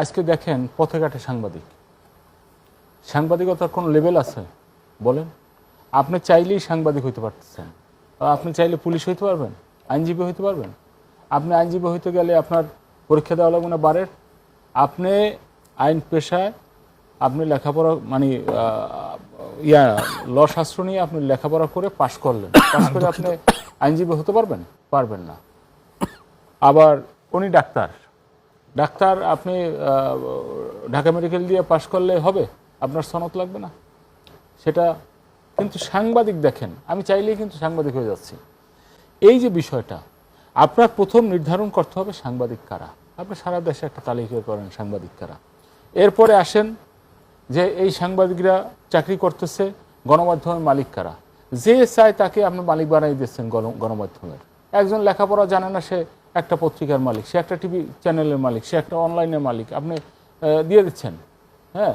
আজকে দেখেন পথে ঘাটে সাংবাদিকতার কোনো লেভেল আছে বলেন? আপনি চাইলেই সাংবাদিক হইতে পারতেছেন, আপনি চাইলে পুলিশ হইতে পারবেন, আইনজীবী হইতে পারবেন। আপনি আইনজীবী হইতে গেলে আপনার পরীক্ষা দেওয়া লাগবে না বারের। আপনি আইন পেশায় আপনি লেখাপড়া মানে ল শাস্ত্র নিয়ে আপনি লেখাপড়া করে পাশ করলেন, পাশ করে আপনি আইনজীবী হতে পারবেন? পারবেন না। আবার উনি ডাক্তার আপনি ঢাকা মেডিকেল দিয়ে পাশ করলে হবে? আপনার সনদ লাগবে না সেটা। কিন্তু সাংবাদিক দেখেন, আমি চাইলেই কিন্তু সাংবাদিক হয়ে যাচ্ছি। এই যে বিষয়টা আপনার প্রথম নির্ধারণ করতে হবে সাংবাদিক কারা। আপনি সারা দেশে একটা তালিকা করেন সাংবাদিক কারা। এরপরে আসেন যে এই সাংবাদিকরা চাকরি করতেছে, গণমাধ্যমের মালিক কারা। যে চায় তাকে আপনি মালিক বানাই দিচ্ছেন গণমাধ্যমের। একজন লেখাপড়া জানে না, সে একটা পত্রিকার মালিক, সে একটা টিভি চ্যানেলের মালিক, সে একটা অনলাইনের মালিক, আপনি দিয়ে দিচ্ছেন। হ্যাঁ।